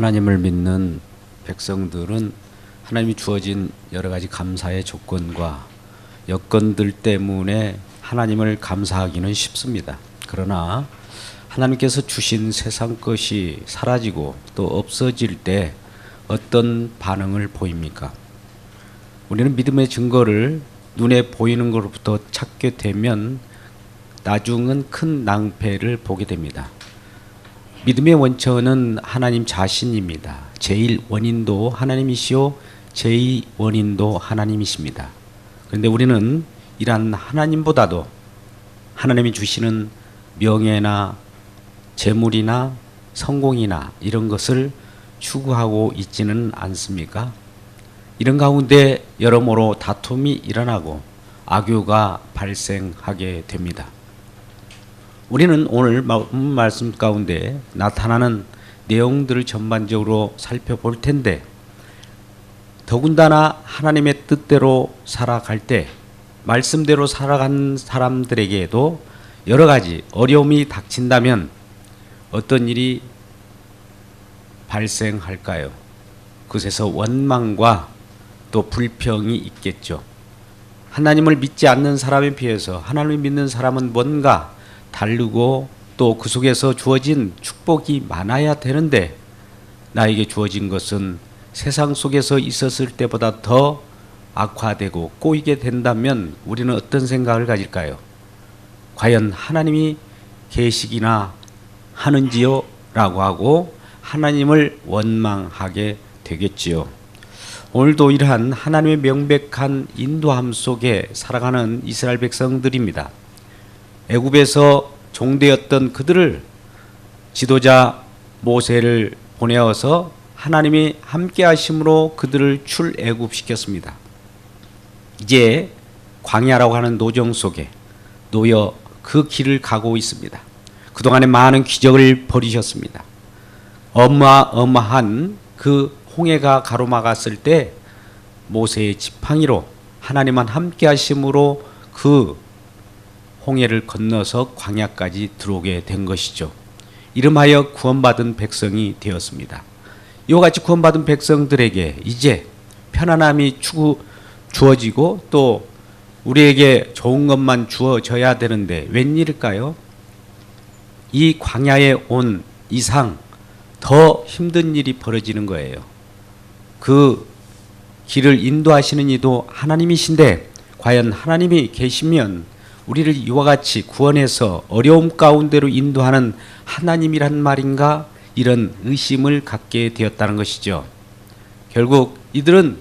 하나님을 믿는 백성들은 하나님이 주어진 여러 가지 감사의 조건과 여건들 때문에 하나님을 감사하기는 쉽습니다. 그러나 하나님께서 주신 세상 것이 사라지고 또 없어질 때 어떤 반응을 보입니까? 우리는 믿음의 증거를 눈에 보이는 것로부터 찾게 되면 나중은 큰 낭패를 보게 됩니다. 믿음의 원천은 하나님 자신입니다. 제일 원인도 하나님이시오, 제2 원인도 하나님이십니다. 그런데 우리는 이러한 하나님보다도 하나님이 주시는 명예나 재물이나 성공이나 이런 것을 추구하고 있지는 않습니까? 이런 가운데 여러모로 다툼이 일어나고 악유가 발생하게 됩니다. 우리는 오늘 말씀 가운데 나타나는 내용들을 전반적으로 살펴볼 텐데, 더군다나 하나님의 뜻대로 살아갈 때 말씀대로 살아간 사람들에게도 여러 가지 어려움이 닥친다면 어떤 일이 발생할까요? 그것에서 원망과 또 불평이 있겠죠. 하나님을 믿지 않는 사람에 비해서 하나님을 믿는 사람은 뭔가 다르고 또 그 속에서 주어진 축복이 많아야 되는데, 나에게 주어진 것은 세상 속에서 있었을 때보다 더 악화되고 꼬이게 된다면 우리는 어떤 생각을 가질까요? 과연 하나님이 계시기나 하는지요? 라고 하고 하나님을 원망하게 되겠지요. 오늘도 이러한 하나님의 명백한 인도함 속에 살아가는 이스라엘 백성들입니다. 애굽에서 종되었던 그들을 지도자 모세를 보내어서 하나님이 함께 하심으로 그들을 출애굽시켰습니다. 이제 광야라고 하는 노정 속에 놓여 그 길을 가고 있습니다. 그동안에 많은 기적을 벌이셨습니다. 어마어마한 그 홍해가 가로막았을 때 모세의 지팡이로 하나님만 함께 하심으로 그 홍해를 건너서 광야까지 들어오게 된 것이죠. 이름하여 구원받은 백성이 되었습니다. 이와 같이 구원받은 백성들에게 이제 편안함이 주어지고 또 우리에게 좋은 것만 주어져야 되는데 웬일일까요? 이 광야에 온 이상 더 힘든 일이 벌어지는 거예요. 그 길을 인도하시는 이도 하나님이신데 과연 하나님이 계시면 우리를 이와 같이 구원해서 어려움 가운데로 인도하는 하나님이란 말인가? 이런 의심을 갖게 되었다는 것이죠. 결국 이들은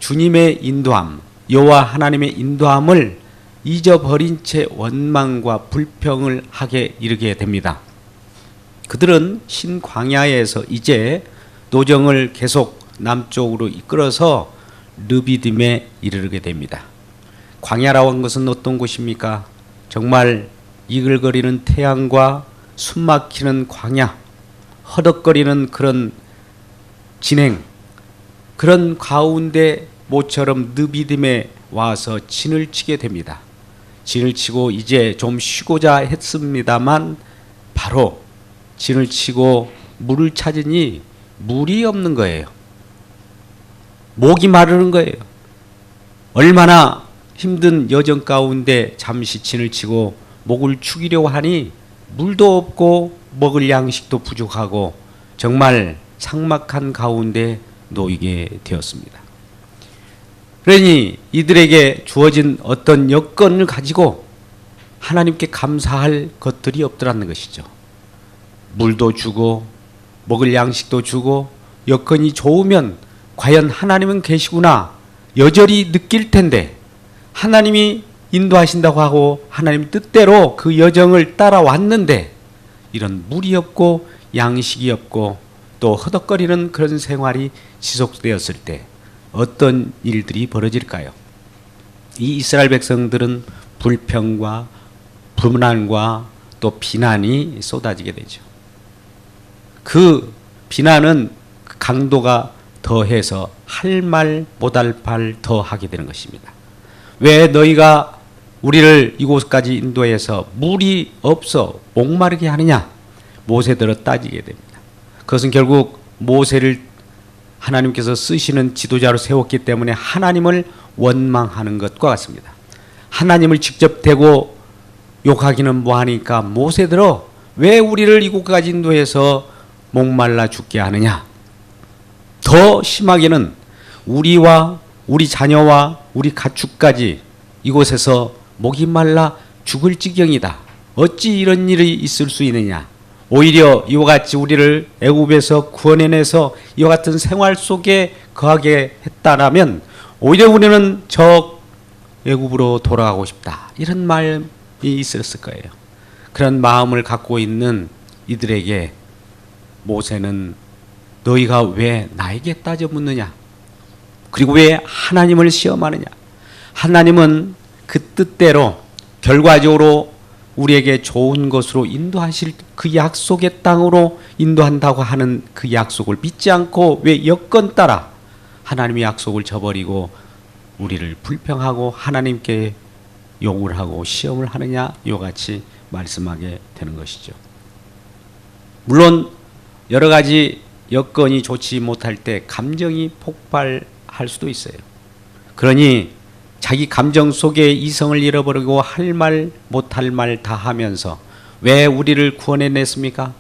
주님의 인도함, 여호와 하나님의 인도함을 잊어버린 채 원망과 불평을 하게 이르게 됩니다. 그들은 신광야에서 이제 노정을 계속 남쪽으로 이끌어서 르비딤에 이르게 됩니다. 광야라고 하는 것은 어떤 곳입니까? 정말 이글거리는 태양과 숨막히는 광야, 허덕거리는 그런 진행, 그런 가운데 모처럼 르비딤에 와서 진을 치게 됩니다. 진을 치고 이제 좀 쉬고자 했습니다만 바로 진을 치고 물을 찾으니 물이 없는 거예요. 목이 마르는 거예요. 얼마나 힘든 여정 가운데 잠시 진을 치고 목을 축이려고 하니 물도 없고 먹을 양식도 부족하고 정말 삭막한 가운데 놓이게 되었습니다. 그러니 이들에게 주어진 어떤 여건을 가지고 하나님께 감사할 것들이 없더라는 것이죠. 물도 주고 먹을 양식도 주고 여건이 좋으면 과연 하나님은 계시구나 여전히 느낄 텐데, 하나님이 인도하신다고 하고 하나님 뜻대로 그 여정을 따라왔는데 이런 물이 없고 양식이 없고 또 허덕거리는 그런 생활이 지속되었을 때 어떤 일들이 벌어질까요? 이 이스라엘 백성들은 불평과 불만과 또 비난이 쏟아지게 되죠. 그 비난은 강도가 더해서 할 말 못할 말 더 하게 되는 것입니다. 왜 너희가 우리를 이곳까지 인도해서 물이 없어 목마르게 하느냐? 모세들어 따지게 됩니다. 그것은 결국 모세를 하나님께서 쓰시는 지도자로 세웠기 때문에 하나님을 원망하는 것과 같습니다. 하나님을 직접 대고 욕하기는 뭐하니까 모세들어 왜 우리를 이곳까지 인도해서 목말라 죽게 하느냐. 더 심하게는 우리와 우리 자녀와 우리 가축까지 이곳에서 목이 말라 죽을 지경이다. 어찌 이런 일이 있을 수 있느냐. 오히려 이와 같이 우리를 애굽에서 구원해내서 이와 같은 생활 속에 거하게 했다라면 오히려 우리는 저 애굽으로 돌아가고 싶다. 이런 마음이 있었을 거예요. 그런 마음을 갖고 있는 이들에게 모세는 너희가 왜 나에게 따져 묻느냐? 그리고 왜 하나님을 시험하느냐? 하나님은 그 뜻대로 결과적으로 우리에게 좋은 것으로 인도하실 그 약속의 땅으로 인도한다고 하는 그 약속을 믿지 않고 왜 여건 따라 하나님의 약속을 저버리고 우리를 불평하고 하나님께 욕을 하고 시험을 하느냐 이와 같이 말씀하게 되는 것이죠. 물론 여러 가지 여건이 좋지 못할 때 감정이 폭발할 수도 있어요. 그러니 자기 감정 속에 이성을 잃어버리고 할 말 못할 말 다 하면서 왜 우리를 구원해냈습니까?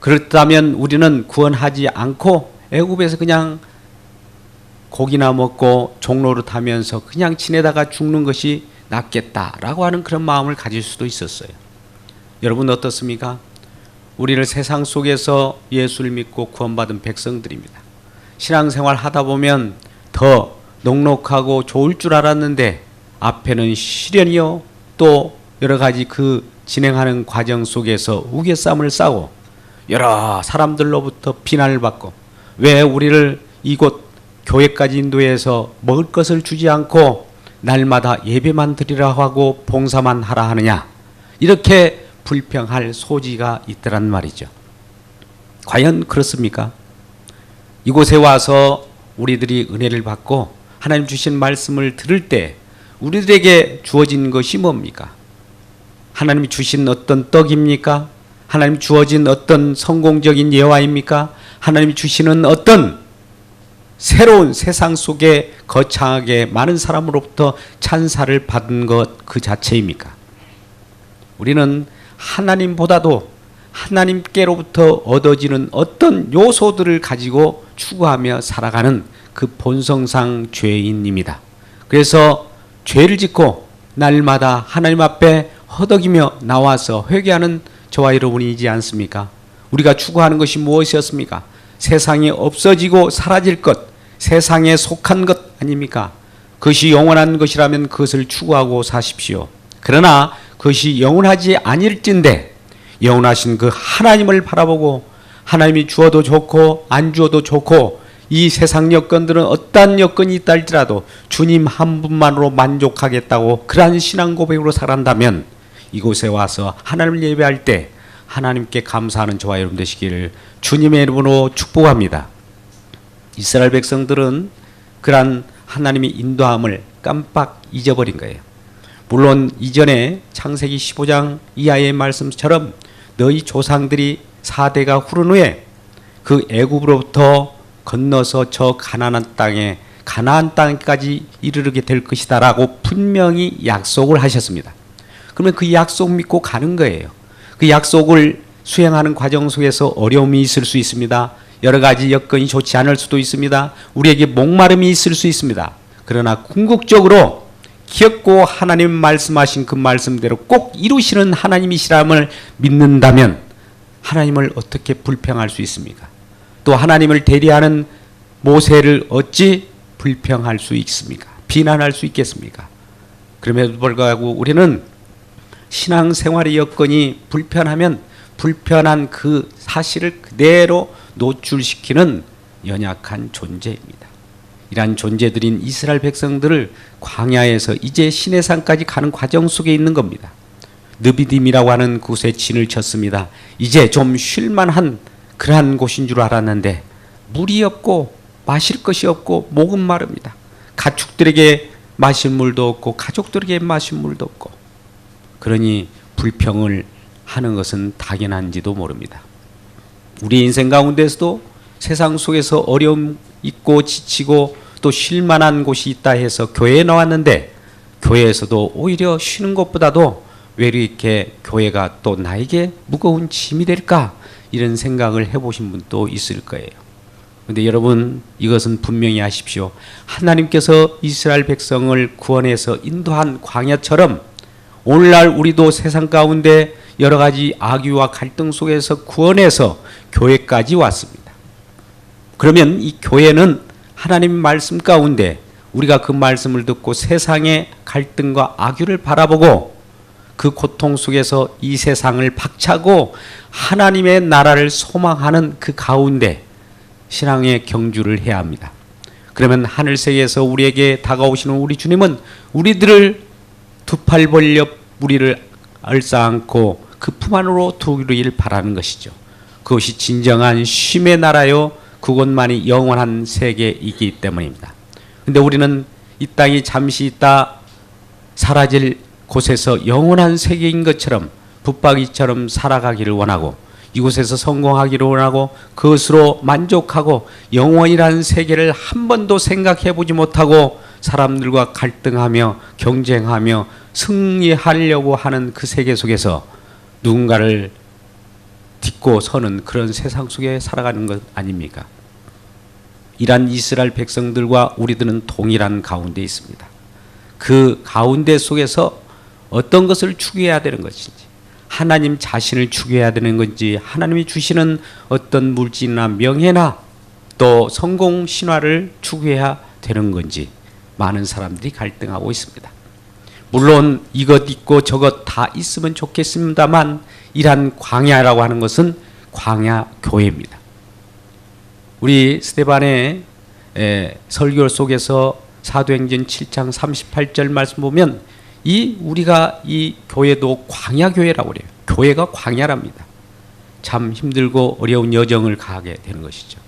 그렇다면 우리는 구원하지 않고 애굽에서 그냥 고기나 먹고 종로를 타면서 그냥 지내다가 죽는 것이 낫겠다라고 하는 그런 마음을 가질 수도 있었어요. 여러분 어떻습니까? 우리를 세상 속에서 예수를 믿고 구원받은 백성들입니다. 신앙생활 하다 보면 더 넉넉하고 좋을 줄 알았는데 앞에는 시련이요 또 여러 가지 그 진행하는 과정 속에서 우겨쌈을 싸고 여러 사람들로부터 비난을 받고 왜 우리를 이곳 교회까지 인도해서 먹을 것을 주지 않고 날마다 예배만 드리라 하고 봉사만 하라 하느냐 이렇게 불평할 소지가 있더란 말이죠. 과연 그렇습니까? 이곳에 와서 우리들이 은혜를 받고 하나님 주신 말씀을 들을 때 우리들에게 주어진 것이 뭡니까? 하나님이 주신 어떤 떡입니까? 하나님이 주어진 어떤 성공적인 예화입니까? 하나님이 주시는 어떤 새로운 세상 속에 거창하게 많은 사람으로부터 찬사를 받은 것 그 자체입니까? 우리는 하나님보다도 하나님께로부터 얻어지는 어떤 요소들을 가지고 추구하며 살아가는 그 본성상 죄인입니다. 그래서 죄를 짓고 날마다 하나님 앞에 허덕이며 나와서 회개하는 저와 여러분이지 않습니까? 우리가 추구하는 것이 무엇이었습니까? 세상이 없어지고 사라질 것, 세상에 속한 것 아닙니까? 그것이 영원한 것이라면 그것을 추구하고 사십시오. 그러나 그것이 영원하지 아닐진데 영원하신 그 하나님을 바라보고 하나님이 주어도 좋고 안 주어도 좋고 이 세상 여건들은 어떠한 여건이 있다 할지라도 주님 한 분만으로 만족하겠다고 그러한 신앙 고백으로 살아간다면 이곳에 와서 하나님을 예배할 때 하나님께 감사하는 저와 여러분 되시기를 주님의 이름으로 축복합니다. 이스라엘 백성들은 그러한 하나님의 인도함을 깜빡 잊어버린 거예요. 물론 이전에 창세기 15장 이하의 말씀처럼 너희 조상들이 4대가 후른 후에 그 애굽으로부터 건너서 저 가나안 땅까지 이르게 될 것이다라고 분명히 약속을 하셨습니다. 그러면 그 약속 믿고 가는 거예요. 그 약속을 수행하는 과정 속에서 어려움이 있을 수 있습니다. 여러 가지 여건이 좋지 않을 수도 있습니다. 우리에게 목마름이 있을 수 있습니다. 그러나 궁극적으로 기억고 하나님 말씀하신 그 말씀대로 꼭 이루시는 하나님이시람을 믿는다면 하나님을 어떻게 불평할 수 있습니까? 또 하나님을 대리하는 모세를 어찌 불평할 수 있습니까? 비난할 수 있겠습니까? 그럼에도 불구하고 우리는 신앙생활의 여건이 불편하면 불편한 그 사실을 그대로 노출시키는 연약한 존재입니다. 이러한 존재들인 이스라엘 백성들을 광야에서 이제 시내산까지 가는 과정 속에 있는 겁니다. 느비딤이라고 하는 곳에 진을 쳤습니다. 이제 좀 쉴만한 그러한 곳인 줄 알았는데 물이 없고 마실 것이 없고 목은 마릅니다. 가축들에게 마실 물도 없고 가족들에게 마실 물도 없고 그러니 불평을 하는 것은 당연한지도 모릅니다. 우리 인생 가운데서도 세상 속에서 어려움 있고 지치고 또 쉴 만한 곳이 있다 해서 교회에 나왔는데 교회에서도 오히려 쉬는 것보다도 왜 이렇게 교회가 또 나에게 무거운 짐이 될까? 이런 생각을 해보신 분도 있을 거예요. 그런데 여러분, 이것은 분명히 아십시오. 하나님께서 이스라엘 백성을 구원해서 인도한 광야처럼 오늘날 우리도 세상 가운데 여러 가지 악유와 갈등 속에서 구원해서 교회까지 왔습니다. 그러면 이 교회는 하나님 말씀 가운데 우리가 그 말씀을 듣고 세상의 갈등과 악유를 바라보고 그 고통 속에서 이 세상을 박차고 하나님의 나라를 소망하는 그 가운데 신앙의 경주를 해야 합니다. 그러면 하늘세계에서 우리에게 다가오시는 우리 주님은 우리들을 두 팔 벌려 우리를 얼싸안고 그 품 안으로 두길 바라는 것이죠. 그것이 진정한 쉼의 나라요, 그곳만이 영원한 세계이기 때문입니다. 근데 우리는 이 땅이 잠시 있다 사라질 곳에서 영원한 세계인 것처럼 붙박이처럼 살아가기를 원하고 이곳에서 성공하기를 원하고 그것으로 만족하고 영원이라는 세계를 한 번도 생각해 보지 못하고 사람들과 갈등하며 경쟁하며 승리하려고 하는 그 세계 속에서 누군가를 딛고 서는 그런 세상 속에 살아가는 것 아닙니까? 이란 이스라엘 백성들과 우리들은 동일한 가운데 있습니다. 그 가운데 속에서 어떤 것을 추구해야 되는 것인지, 하나님 자신을 추구해야 되는 건지, 하나님이 주시는 어떤 물질이나 명예나 또 성공 신화를 추구해야 되는 건지 많은 사람들이 갈등하고 있습니다. 물론 이것 있고 저것 다 있으면 좋겠습니다만 이란 광야라고 하는 것은 광야 교회입니다. 우리 스데반의 설교 속에서 사도행전 7장 38절 말씀 보면 우리가 이 교회도 광야 교회라고 그래요. 교회가 광야랍니다. 참 힘들고 어려운 여정을 가게 되는 것이죠.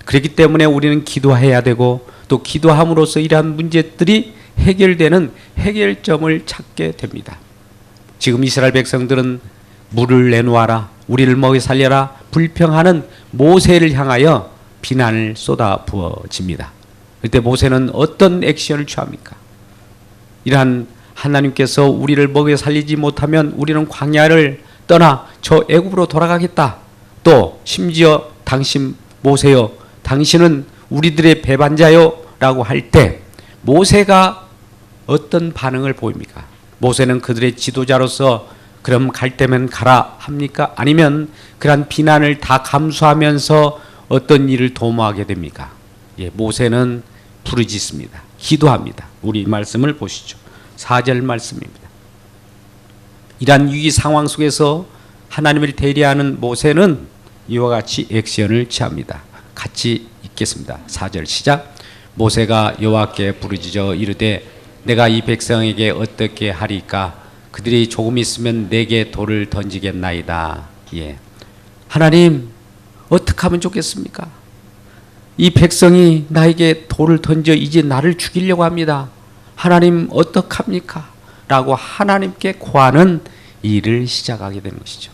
그렇기 때문에 우리는 기도해야 되고 또 기도함으로써 이러한 문제들이 해결되는 해결점을 찾게 됩니다. 지금 이스라엘 백성들은 물을 내놓아라, 우리를 먹여 살려라, 불평하는 모세를 향하여 비난을 쏟아 부어집니다. 그때 모세는 어떤 액션을 취합니까? 이러한 하나님께서 우리를 먹여 살리지 못하면 우리는 광야를 떠나 저 애굽으로 돌아가겠다. 또 심지어 당신 모세여, 당신은 우리들의 배반자요 라고 할 때 모세가 어떤 반응을 보입니까? 모세는 그들의 지도자로서 그럼 갈 때면 가라 합니까? 아니면 그러한 비난을 다 감수하면서 어떤 일을 도모하게 됩니까? 모세는 부르짖습니다. 기도합니다. 우리 말씀을 보시죠. 4절 말씀입니다. 이러한 위기 상황 속에서 하나님을 대리하는 모세는 이와 같이 액션을 취합니다. 같이 읽겠습니다. 4절 시작. 모세가 여호와께 부르짖어 이르되 내가 이 백성에게 어떻게 하리까? 그들이 조금 있으면 내게 돌을 던지겠나이다. 하나님, 어떻게 하면 좋겠습니까? 이 백성이 나에게 돌을 던져 이제 나를 죽이려고 합니다. 하나님 어떡합니까? 라고 하나님께 구하는 일을 시작하게 되는 것이죠.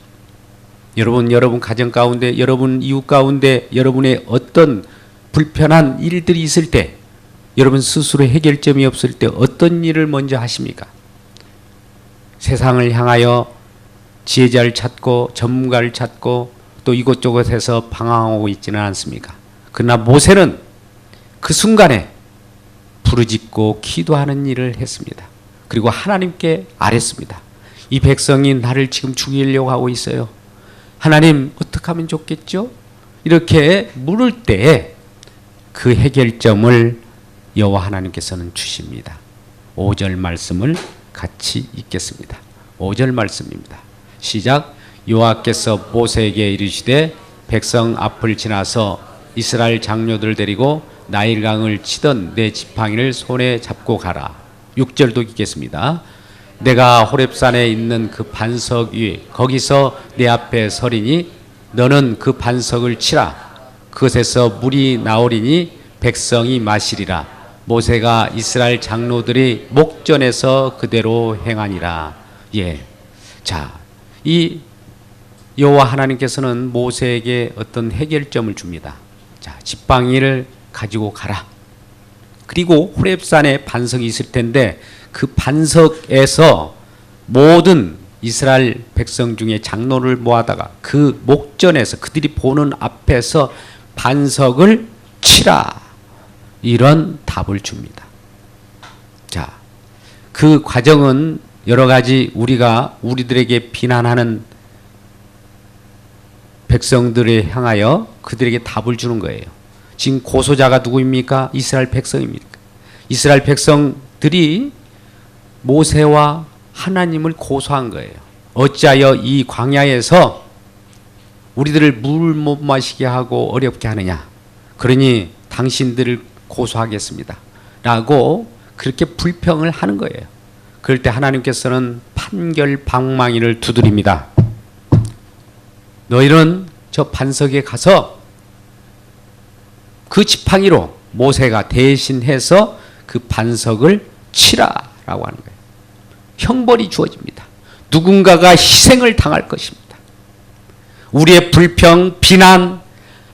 여러분 가정 가운데, 여러분 이웃 가운데 여러분의 어떤 불편한 일들이 있을 때, 여러분 스스로 해결점이 없을 때 어떤 일을 먼저 하십니까? 세상을 향하여 지혜자를 찾고 전문가를 찾고 또 이곳저곳에서 방황하고 있지는 않습니까? 그러나 모세는 그 순간에 부르짖고 기도하는 일을 했습니다. 그리고 하나님께 아뢰습니다. 이 백성이 나를 지금 죽이려고 하고 있어요. 하나님 어떻게 하면 좋겠죠? 이렇게 물을 때 그 해결점을 여호와 하나님께서는 주십니다. 5절 말씀을 같이 읽겠습니다. 5절 말씀입니다. 시작. 여호와께서 모세에게 이르시되 백성 앞을 지나서 이스라엘 장로들을 데리고 나일강을 치던 내 지팡이를 손에 잡고 가라. 6절도 읽겠습니다. 내가 호렙산에 있는 그 반석 위에 거기서 내 앞에 서리니 너는 그 반석을 치라. 그것에서 물이 나오리니 백성이 마시리라. 모세가 이스라엘 장로들이 목전에서 그대로 행하니라. 자, 이 여호와 하나님께서는 모세에게 어떤 해결점을 줍니다. 자, 지팡이를 가지고 가라. 그리고 호렙산에 반석이 있을 텐데 그 반석에서 모든 이스라엘 백성 중에 장로를 모아다가 그 목전에서 그들이 보는 앞에서 반석을 치라. 이런 답을 줍니다. 자, 그 과정은 여러 가지 우리가 우리들에게 비난하는 백성들에 향하여 그들에게 답을 주는 거예요. 지금 고소자가 누구입니까? 이스라엘 백성입니까? 이스라엘 백성들이 모세와 하나님을 고소한 거예요. 어찌하여 이 광야에서 우리들을 물 못 마시게 하고 어렵게 하느냐. 그러니 당신들을 고소하겠습니다. 라고 그렇게 불평을 하는 거예요. 그럴 때 하나님께서는 판결 방망이를 두드립니다. 너희는 저 반석에 가서 그 지팡이로 모세가 대신해서 그 반석을 치라라고 하는 거예요. 형벌이 주어집니다. 누군가가 희생을 당할 것입니다. 우리의 불평, 비난,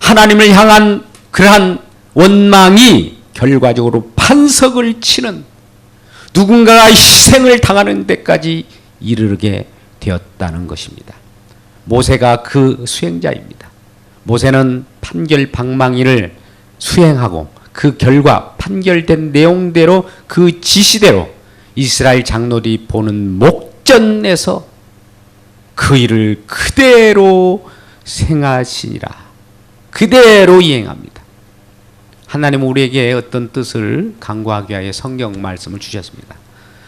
하나님을 향한 그러한 원망이 결과적으로 반석을 치는 누군가가 희생을 당하는 데까지 이르게 되었다는 것입니다. 모세가 그 수행자입니다. 모세는 판결 방망이를 수행하고 그 결과 판결된 내용대로 그 지시대로 이스라엘 장로들이 보는 목전에서 그 일을 그대로 행하시니라. 그대로 이행합니다. 하나님은 우리에게 어떤 뜻을 강구하기 위하여 성경 말씀을 주셨습니다.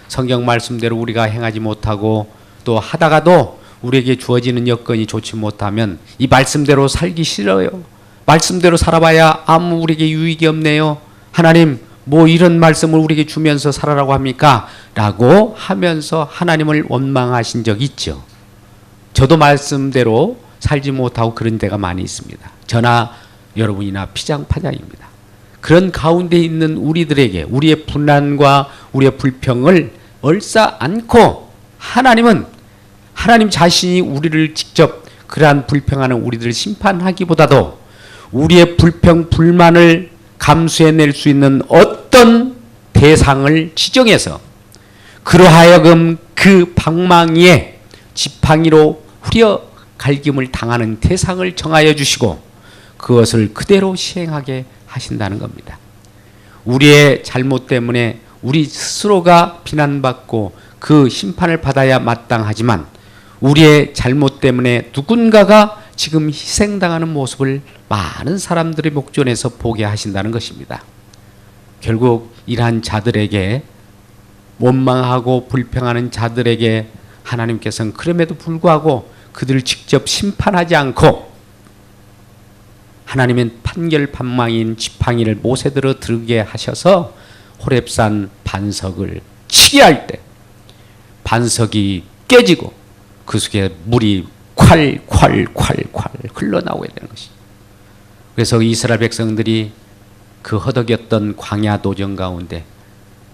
성경 말씀대로 우리가 행하지 못하고 또 하다가도 우리에게 주어지는 여건이 좋지 못하면 이 말씀대로 살기 싫어요. 말씀대로 살아봐야 아무 우리에게 유익이 없네요. 하나님 뭐 이런 말씀을 우리에게 주면서 살아라고 합니까? 라고 하면서 하나님을 원망하신 적 있죠. 저도 말씀대로 살지 못하고 그런 데가 많이 있습니다. 저나 여러분이나 피장파장입니다. 그런 가운데 있는 우리들에게 우리의 분란과 우리의 불평을 얼싸 안고 하나님은 하나님 자신이 우리를 직접 그러한 불평하는 우리들을 심판하기보다도 우리의 불평, 불만을 감수해낼 수 있는 어떤 대상을 지정해서 그러하여금 그 방망이에 지팡이로 후려 갈김을 당하는 대상을 정하여 주시고 그것을 그대로 시행하게 하신다는 겁니다. 우리의 잘못 때문에 우리 스스로가 비난받고 그 심판을 받아야 마땅하지만 우리의 잘못 때문에 누군가가 지금 희생당하는 모습을 많은 사람들의 목전에서 보게 하신다는 것입니다. 결국 이러한 자들에게 원망하고 불평하는 자들에게 하나님께서는 그럼에도 불구하고 그들을 직접 심판하지 않고 하나님은 판결 방망이인 지팡이를 모세들어 들게 하셔서 호렙산 반석을 치게 할 때 반석이 깨지고 그 속에 물이 콸콸콸콸 흘러나오게 되는 것이죠. 그래서 이스라엘 백성들이 그 허덕였던 광야 도전 가운데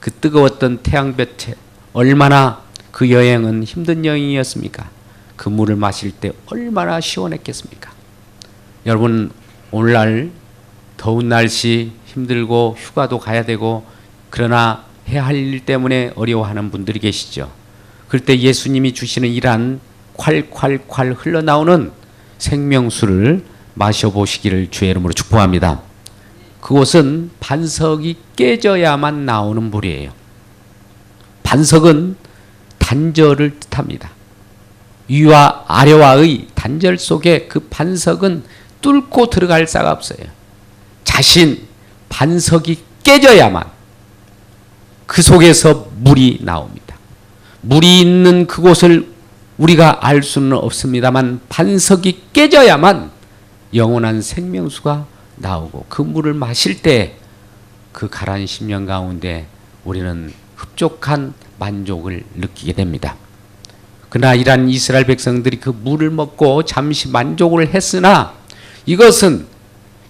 그 뜨거웠던 태양볕에 얼마나 그 여행은 힘든 여행이었습니까? 그 물을 마실 때 얼마나 시원했겠습니까? 여러분 오늘날 더운 날씨 힘들고 휴가도 가야 되고 그러나 해야 할 일 때문에 어려워하는 분들이 계시죠. 그럴 때 예수님이 주시는 이러한 콸콸콸 흘러나오는 생명수를 마셔보시기를 주의 이름으로 축복합니다. 그곳은 반석이 깨져야만 나오는 물이에요. 반석은 단절을 뜻합니다. 위와 아래와의 단절 속에 그 반석은 뚫고 들어갈 자가 없어요. 자신 반석이 깨져야만 그 속에서 물이 나옵니다. 물이 있는 그곳을 우리가 알 수는 없습니다만 반석이 깨져야만 영원한 생명수가 나오고 그 물을 마실 때 그 가라앉은 심령 가운데 우리는 흡족한 만족을 느끼게 됩니다. 그러나 이러한 이스라엘 백성들이 그 물을 먹고 잠시 만족을 했으나 이것은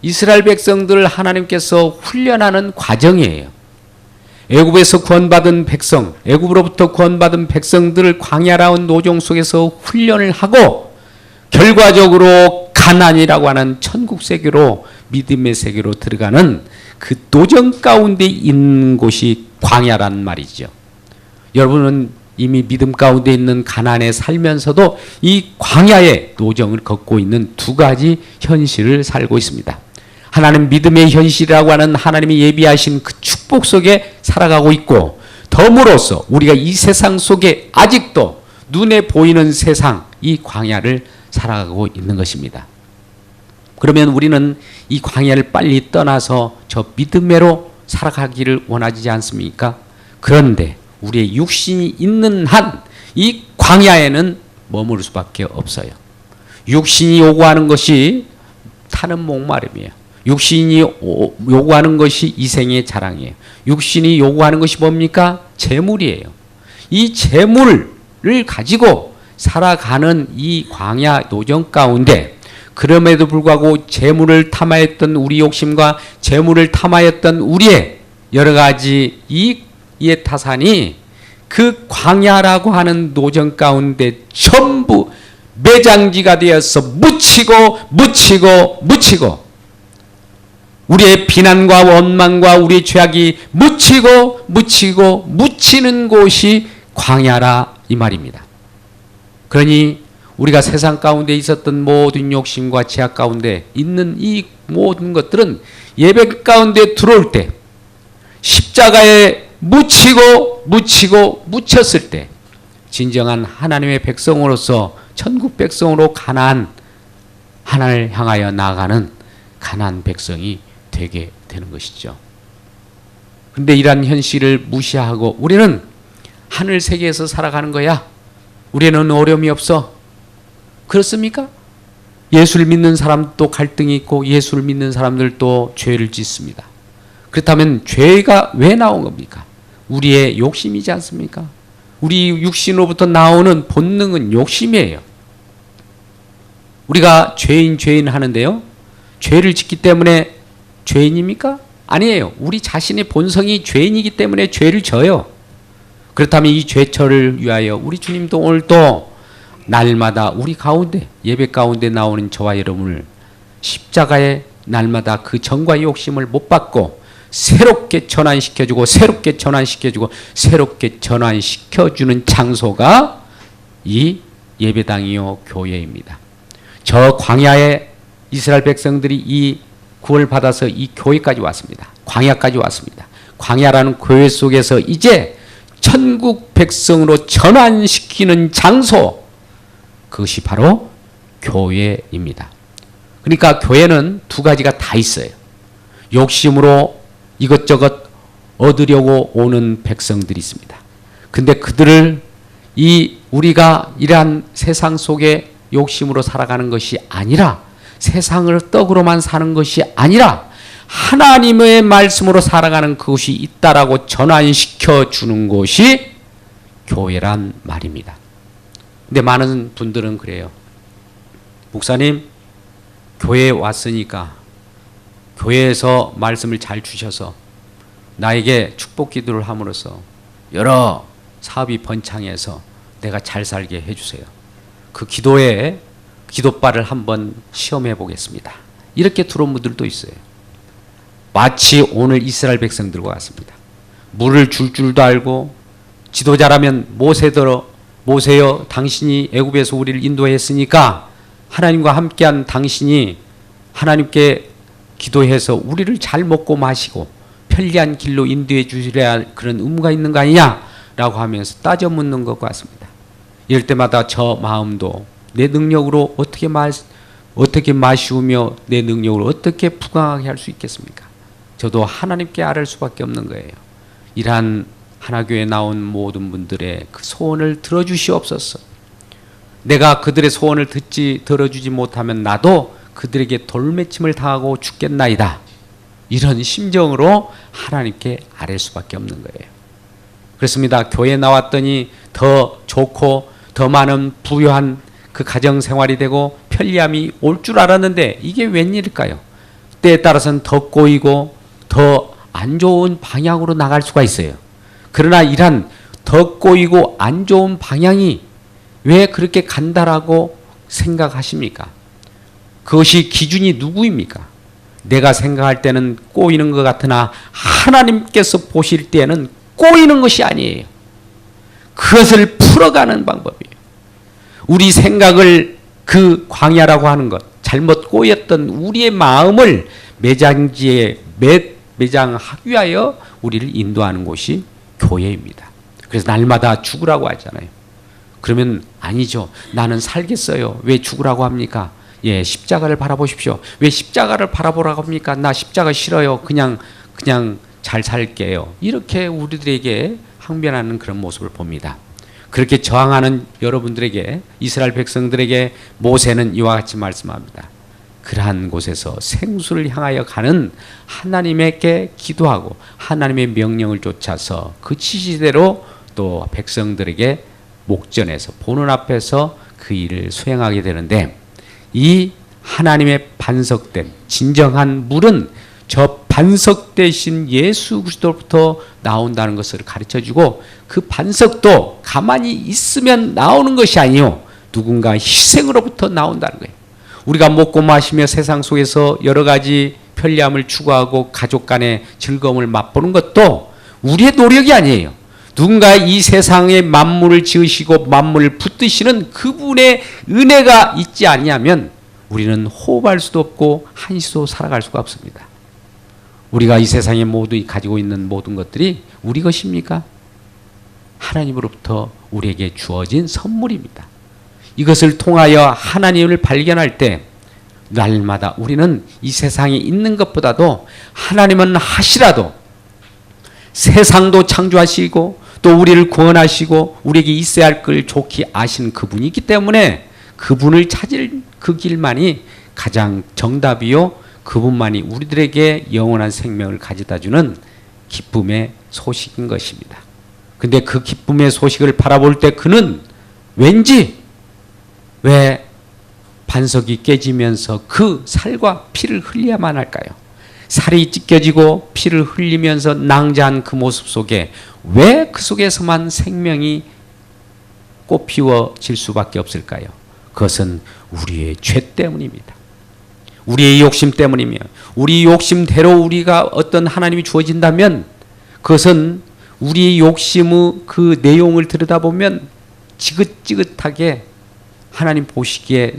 이스라엘 백성들을 하나님께서 훈련하는 과정이에요. 애굽에서 구원받은 백성, 애굽으로부터 구원받은 백성들을 광야라운 노정 속에서 훈련을 하고 결과적으로 가나안이라고 하는 천국 세계로, 믿음의 세계로 들어가는 그 도전 가운데 있는 곳이 광야란 말이죠. 여러분은 이미 믿음 가운데 있는 가나안에 살면서도 이 광야의 도정을 걷고 있는 두 가지 현실을 살고 있습니다. 하나는 믿음의 현실이라고 하는 하나님이 예비하신 그 축복 속에 살아가고 있고, 덤으로써 우리가 이 세상 속에 아직도 눈에 보이는 세상, 이 광야를 살아가고 있는 것입니다. 그러면 우리는 이 광야를 빨리 떠나서 저 믿음으로 살아가기를 원하지 않습니까? 그런데 우리의 육신이 있는 한 이 광야에는 머무를 수밖에 없어요. 육신이 요구하는 것이 타는 목마름이에요. 육신이 요구하는 것이 이생의 자랑이에요. 육신이 요구하는 것이 뭡니까? 재물이에요. 이 재물을 가지고 살아가는 이 광야 도전 가운데, 그럼에도 불구하고 재물을 탐하였던 우리 욕심과 재물을 탐하였던 우리의 여러 가지 이의 타산이 그 광야라고 하는 노정 가운데 전부 매장지가 되어서 묻히고 우리의 비난과 원망과 우리의 죄악이 묻히는 곳이 광야라 이 말입니다. 그러니 우리가 세상 가운데 있었던 모든 욕심과 죄악 가운데 있는 이 모든 것들은 예배 가운데 들어올 때, 십자가에 묻혔을 때 진정한 하나님의 백성으로서 천국 백성으로 가나안 하나님을 향하여 나아가는 가나안 백성이 되게 되는 것이죠. 그런데 이러한 현실을 무시하고 우리는 하늘 세계에서 살아가는 거야, 우리는 어려움이 없어, 그렇습니까? 예수를 믿는 사람도 갈등이 있고 예수를 믿는 사람들도 죄를 짓습니다. 그렇다면 죄가 왜 나온 겁니까? 우리의 욕심이지 않습니까? 우리 육신으로부터 나오는 본능은 욕심이에요. 우리가 죄인 하는데요, 죄를 짓기 때문에 죄인입니까? 아니에요. 우리 자신의 본성이 죄인이기 때문에 죄를 져요. 그렇다면 이 죄처를 위하여 우리 주님도 오늘도 날마다 우리 가운데, 예배 가운데 나오는 저와 여러분을 십자가에 날마다 그 정과 욕심을 못 받고 새롭게 전환시켜주고 새롭게 전환시켜주는 장소가 이 예배당이요 교회입니다. 저 광야에 이스라엘 백성들이 이 구원을 받아서 이 교회까지 왔습니다. 광야까지 왔습니다. 광야라는 교회 속에서 이제 천국 백성으로 전환시키는 장소, 그것이 바로 교회입니다. 그러니까 교회는 두 가지가 다 있어요. 욕심으로 이것저것 얻으려고 오는 백성들이 있습니다. 근데 그들을 우리가 이러한 세상 속에 욕심으로 살아가는 것이 아니라, 세상을 떡으로만 사는 것이 아니라 하나님의 말씀으로 살아가는 그것이 있다라고 전환시켜 주는 것이 교회란 말입니다. 근데 많은 분들은 그래요. 목사님, 교회에 왔으니까 교회에서 말씀을 잘 주셔서 나에게 축복 기도를 함으로써 여러 사업이 번창해서 내가 잘 살게 해주세요. 그 기도에 기도발을 한번 시험해 보겠습니다. 이렇게 들어온 분들도 있어요. 마치 오늘 이스라엘 백성들과 같습니다. 물을 줄 줄도 알고, 지도자라면 모세여 당신이 애굽에서 우리를 인도했으니까 하나님과 함께한 당신이 하나님께 기도해서 우리를 잘 먹고 마시고 편리한 길로 인도해 주시려야 할 그런 의무가 있는 거 아니냐라고 하면서 따져 묻는 것 같습니다. 이럴 때마다 저 마음도 내 능력으로 어떻게 마시우며 내 능력으로 어떻게 부강하게 할 수 있겠습니까? 저도 하나님께 아뢰을 수밖에 없는 거예요. 이러한 하나교회에 나온 모든 분들의 그 소원을 들어주시옵소서. 내가 그들의 소원을 들어주지 못하면 나도 그들에게 돌매침을 당하고 죽겠나이다. 이런 심정으로 하나님께 아뢰을 수밖에 없는 거예요. 그렇습니다. 교회에 나왔더니 더 좋고 더 많은 부유한 그 가정생활이 되고 편리함이 올 줄 알았는데 이게 웬일일까요? 때에 따라서는 더 꼬이고 더 안 좋은 방향으로 나갈 수가 있어요. 그러나 이런 더 꼬이고 안 좋은 방향이 왜 그렇게 간다라고 생각하십니까? 그것이 기준이 누구입니까? 내가 생각할 때는 꼬이는 것 같으나 하나님께서 보실 때는 꼬이는 것이 아니에요. 그것을 풀어가는 방법이에요. 우리 생각을 그 광야라고 하는 것, 잘못 꼬였던 우리의 마음을 매장지에 매장하기 위하여 우리를 인도하는 곳이 교회입니다. 그래서 날마다 죽으라고 하잖아요. 그러면 아니죠. 나는 살겠어요. 왜 죽으라고 합니까? 예, 십자가를 바라보십시오. 왜 십자가를 바라보라고 합니까? 나 십자가 싫어요. 그냥 잘 살게요. 이렇게 우리들에게 항변하는 그런 모습을 봅니다. 그렇게 저항하는 여러분들에게, 이스라엘 백성들에게 모세는 이와 같이 말씀합니다. 그러한 곳에서 생수를 향하여 가는 하나님에게 기도하고 하나님의 명령을 쫓아서 그 지시대로 또 백성들에게 목전에서 보는 앞에서 그 일을 수행하게 되는데, 이 하나님의 반석된 진정한 물은 저 반석 대신 예수 그리스도로부터 나온다는 것을 가르쳐주고, 그 반석도 가만히 있으면 나오는 것이 아니요 누군가 희생으로부터 나온다는 거예요. 우리가 먹고 마시며 세상 속에서 여러 가지 편리함을 추구하고 가족 간의 즐거움을 맛보는 것도 우리의 노력이 아니에요. 누군가 이 세상의 만물을 지으시고 만물을 붙드시는 그분의 은혜가 있지 아니하면 우리는 호흡할 수도 없고 한시도 살아갈 수가 없습니다. 우리가 이 세상에 모두 가지고 있는 모든 것들이 우리 것입니까? 하나님으로부터 우리에게 주어진 선물입니다. 이것을 통하여 하나님을 발견할 때 날마다 우리는 이 세상에 있는 것보다도 하나님은 하시라도 세상도 창조하시고 또 우리를 구원하시고 우리에게 있어야 할 걸 좋게 아신 그분이 있기 때문에 그분을 찾을 그 길만이 가장 정답이요, 그분만이 우리들에게 영원한 생명을 가져다주는 기쁨의 소식인 것입니다. 근데 그 기쁨의 소식을 바라볼 때 그는 왠지 왜 반석이 깨지면서 그 살과 피를 흘려야만 할까요? 살이 찢겨지고 피를 흘리면서 낭자한 그 모습 속에 왜 그 속에서만 생명이 꽃피워질 수밖에 없을까요? 그것은 우리의 죄 때문입니다. 우리의 욕심 때문이며, 우리 욕심대로 우리가 어떤 하나님이 주어진다면 그것은 우리의 욕심의 그 내용을 들여다보면 지긋지긋하게 하나님 보시기에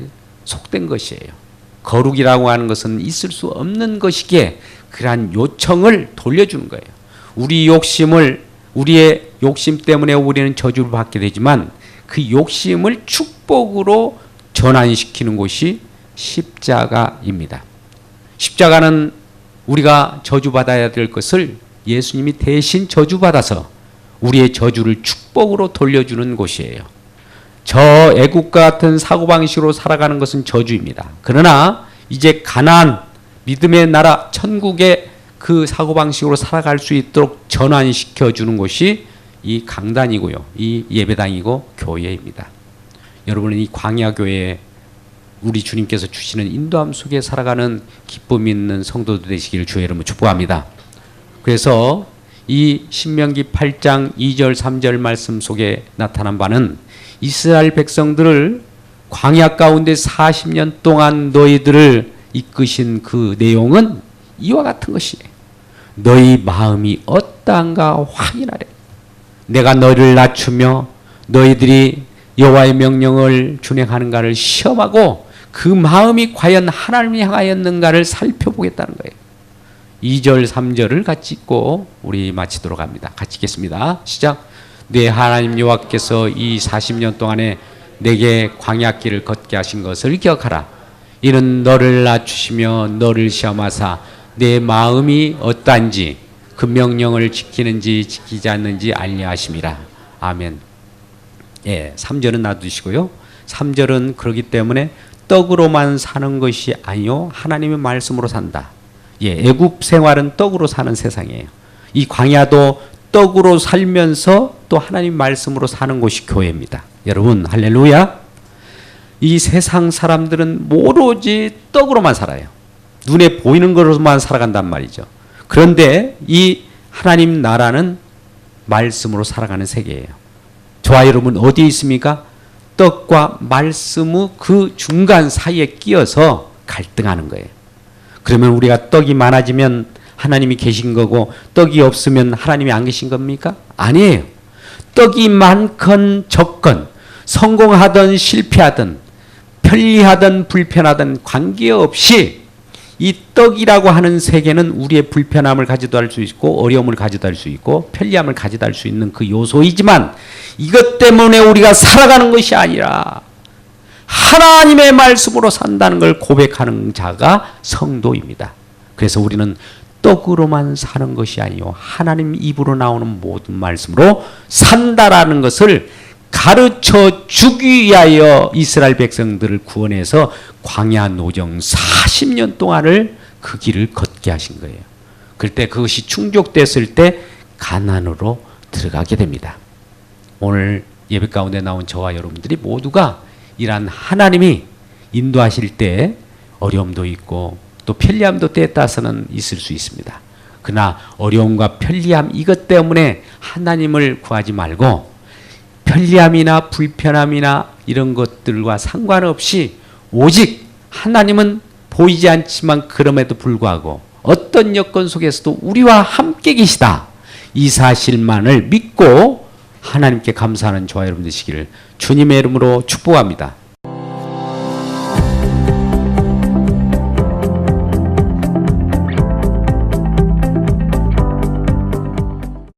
속된 것이에요. 거룩이라고 하는 것은 있을 수 없는 것이기에 그러한 요청을 돌려주는 거예요. 우리의 욕심 때문에 우리는 저주를 받게 되지만 그 욕심을 축복으로 전환시키는 곳이 십자가입니다. 십자가는 우리가 저주받아야 될 것을 예수님이 대신 저주받아서 우리의 저주를 축복으로 돌려주는 곳이에요. 저 애국과 같은 사고방식으로 살아가는 것은 저주입니다. 그러나 이제 가나안, 믿음의 나라, 천국의 그 사고방식으로 살아갈 수 있도록 전환시켜 주는 곳이 이 강단이고요, 이 예배당이고 교회입니다. 여러분은 이 광야교회에 우리 주님께서 주시는 인도함 속에 살아가는 기쁨 있는 성도들 되시기를 주의 이름으로 축복합니다. 그래서 이 신명기 8장 2절 3절 말씀 속에 나타난 바는 이스라엘 백성들을 광야 가운데 40년 동안 너희들을 이끄신 그 내용은 이와 같은 것이에요. 너희 마음이 어떠한가 확인하래. 내가 너희를 낮추며 너희들이 여호와의 명령을 준행하는가를 시험하고 그 마음이 과연 하나님을 향하였는가를 살펴보겠다는 거예요. 2절 3절을 같이 읽고 우리 마치도록 합니다. 같이 읽겠습니다. 시작. 내 하나님 여호와께서 이 40년 동안에 내게 광야길을 걷게 하신 것을 기억하라. 이는 너를 낮추시며 너를 시험하사 내 마음이 어떠한지 그 명령을 지키는지 지키지 않는지 알려하심이라. 아멘. 예, 3절은 놔두시고요. 3절은 그렇기 때문에 떡으로만 사는 것이 아니요 하나님의 말씀으로 산다. 예, 애굽 생활은 떡으로 사는 세상이에요. 이 광야도 떡으로 살면서 또 하나님 말씀으로 사는 곳이 교회입니다. 여러분 할렐루야. 이 세상 사람들은 오로지 떡으로만 살아요. 눈에 보이는 것으로만 살아간단 말이죠. 그런데 이 하나님 나라는 말씀으로 살아가는 세계예요. 저와 여러분 어디에 있습니까? 떡과 말씀의 그 중간 사이에 끼어서 갈등하는 거예요. 그러면 우리가 떡이 많아지면 하나님이 계신 거고 떡이 없으면 하나님이 안 계신 겁니까? 아니에요. 떡이 많건 적건 성공하든 실패하든 편리하든 불편하든 관계없이 이 떡이라고 하는 세계는 우리의 불편함을 가져다 할 수 있고 어려움을 가져다 할 수 있고 편리함을 가져다 할 수 있는 그 요소이지만 이것 때문에 우리가 살아가는 것이 아니라 하나님의 말씀으로 산다는 걸 고백하는 자가 성도입니다. 그래서 우리는 떡으로만 사는 것이 아니요 하나님 입으로 나오는 모든 말씀으로 산다라는 것을 가르쳐 주기 위하여 이스라엘 백성들을 구원해서 광야 노정 40년 동안을 그 길을 걷게 하신 거예요. 그때 그것이 충족됐을 때 가나안으로 들어가게 됩니다. 오늘 예배 가운데 나온 저와 여러분들이 모두가 이러한 하나님이 인도하실 때 어려움도 있고 또 편리함도 때에 따라서는 있을 수 있습니다. 그러나 어려움과 편리함 이것 때문에 하나님을 구하지 말고 편리함이나 불편함이나 이런 것들과 상관없이 오직 하나님은 보이지 않지만 그럼에도 불구하고 어떤 여건 속에서도 우리와 함께 계시다. 이 사실만을 믿고 하나님께 감사하는 저와 여러분 되시기를 주님의 이름으로 축복합니다.